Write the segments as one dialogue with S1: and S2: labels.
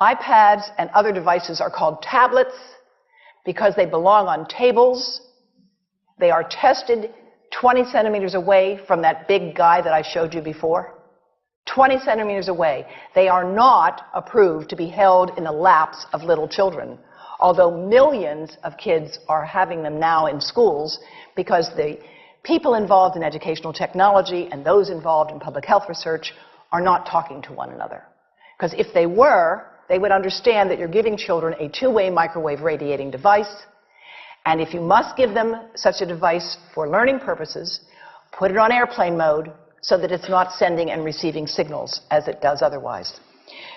S1: iPads and other devices are called tablets because they belong on tables. They are tested 20 centimeters away from that big guy that I showed you before. 20 centimeters away. They are not approved to be held in the laps of little children, although millions of kids are having them now in schools because the people involved in educational technology and those involved in public health research are not talking to one another. Because if they were, they would understand that you're giving children a two-way microwave radiating device, and if you must give them such a device for learning purposes, put it on airplane mode so that it's not sending and receiving signals as it does otherwise.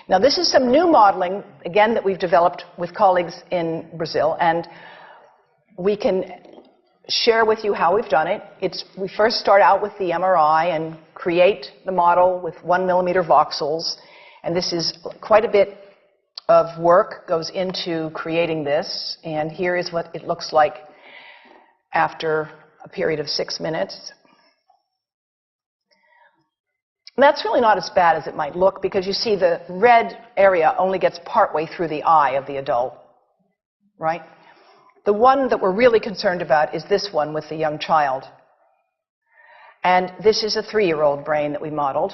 S1: Now, this is some new modeling, again, that we've developed with colleagues in Brazil, and we can share with you how we've done it. We first start out with the MRI and create the model with 1 millimeter voxels, and this is quite a bit of work goes into creating this, and here is what it looks like after a period of 6 minutes. And that's really not as bad as it might look because you see the red area only gets partway through the eye of the adult, right? The one that we're really concerned about is this one with the young child. And this is a 3-year-old brain that we modeled.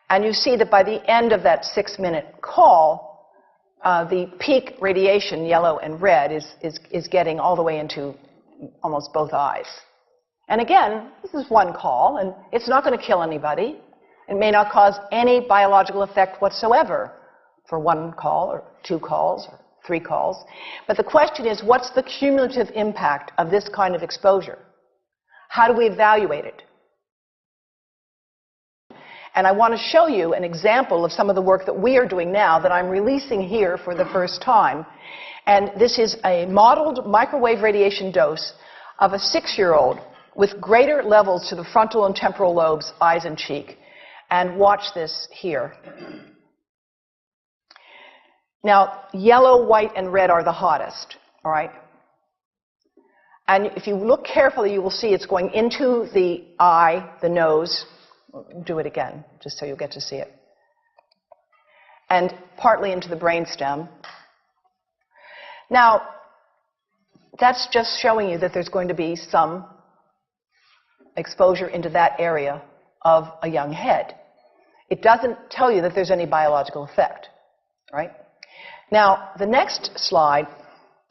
S1: And you see that by the end of that 6-minute call, the peak radiation, yellow and red, is getting all the way into almost both eyes. And again, this is one call, and it's not going to kill anybody. It may not cause any biological effect whatsoever for 1 call or 2 calls or 3 calls. But the question is, what's the cumulative impact of this kind of exposure? How do we evaluate it? And I want to show you an example of some of the work that we are doing now that I'm releasing here for the first time. And this is a modeled microwave radiation dose of a 6-year-old with greater levels to the frontal and temporal lobes, eyes and cheek. And watch this here. Now, yellow, white, and red are the hottest, all right? And if you look carefully, you will see it's going into the eye, the nose. Do it again, just so you'll get to see it. And partly into the brainstem. Now, that's just showing you that there's going to be some exposure into that area of a young head. It doesn't tell you that there's any biological effect, right? Now, the next slide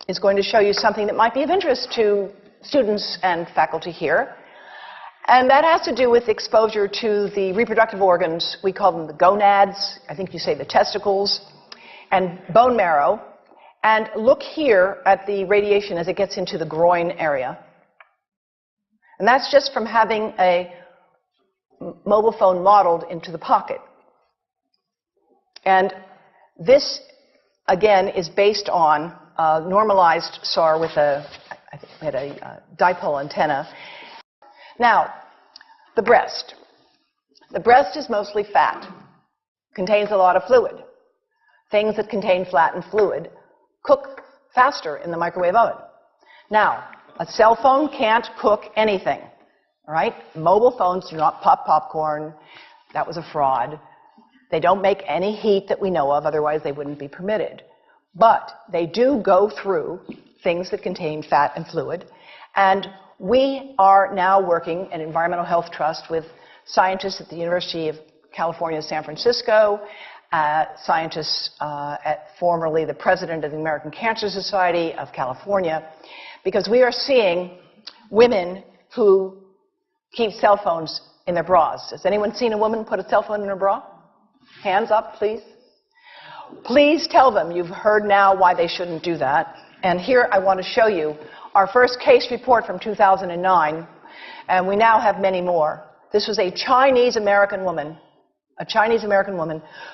S1: is going to show you something that might be of interest to students and faculty here. And that has to do with exposure to the reproductive organs. We call them the gonads. I think you say the testicles. And bone marrow. And look here at the radiation as it gets into the groin area. And that's just from having a mobile phone modeled into the pocket. And this, again, is based on a normalized SAR with I think we had a dipole antenna. Now, the breast. The breast is mostly fat, contains a lot of fluid. Things that contain fat and fluid cook faster in the microwave oven. Now, a cell phone can't cook anything, all right? Mobile phones do not pop popcorn. That was a fraud. They don't make any heat that we know of, otherwise they wouldn't be permitted. But they do go through things that contain fat and fluid. And we are now working at Environmental Health Trust with scientists at the University of California, San Francisco, scientists at formerly the president of the American Cancer Society of California, because we are seeing women who keep cell phones in their bras. Has anyone seen a woman put a cell phone in her bra? Hands up, please. Please tell them you've heard now why they shouldn't do that. And here I want to show you our first case report from 2009, and we now have many more. This was a Chinese-American woman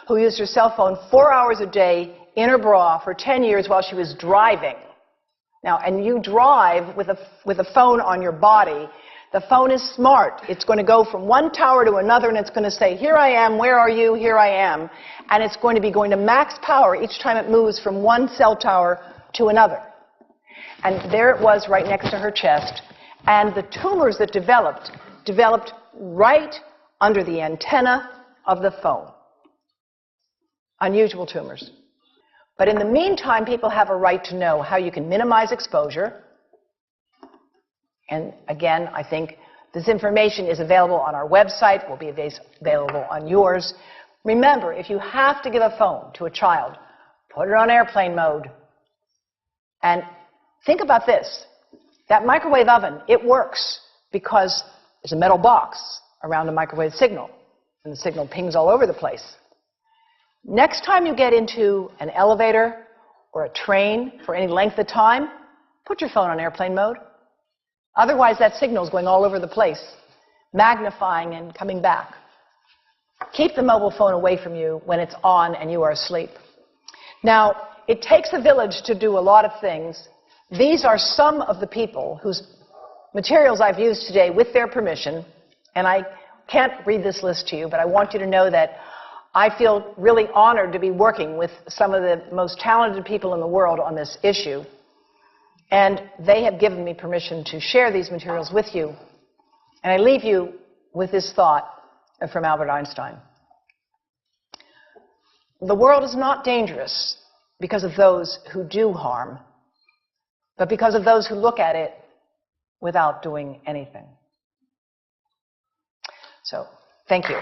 S1: who used her cell phone 4 hours a day in her bra for 10 years while she was driving. Now, and you drive with a phone on your body. The phone is smart. It's going to go from one tower to another, and it's going to say, here I am, where are you, here I am. And it's going to be going to max power each time it moves from one cell tower to another. And there it was right next to her chest. And the tumors that developed right under the antenna of the phone. unusual tumors. But in the meantime, people have a right to know how you can minimize exposure. And again, I think this information is available on our website, will be available on yours. Remember, if you have to give a phone to a child, put it on airplane mode. And think about this. That microwave oven, it works because there's a metal box around the microwave signal, and the signal pings all over the place. Next time you get into an elevator or a train for any length of time, put your phone on airplane mode. Otherwise, that signal is going all over the place, magnifying and coming back. Keep the mobile phone away from you when it's on and you are asleep. Now, it takes a village to do a lot of things. These are some of the people whose materials I've used today with their permission, and I can't read this list to you, but I want you to know that I feel really honored to be working with some of the most talented people in the world on this issue. And they have given me permission to share these materials with you. And I leave you with this thought from Albert Einstein. The world is not dangerous because of those who do harm, but because of those who look at it without doing anything. So, thank you.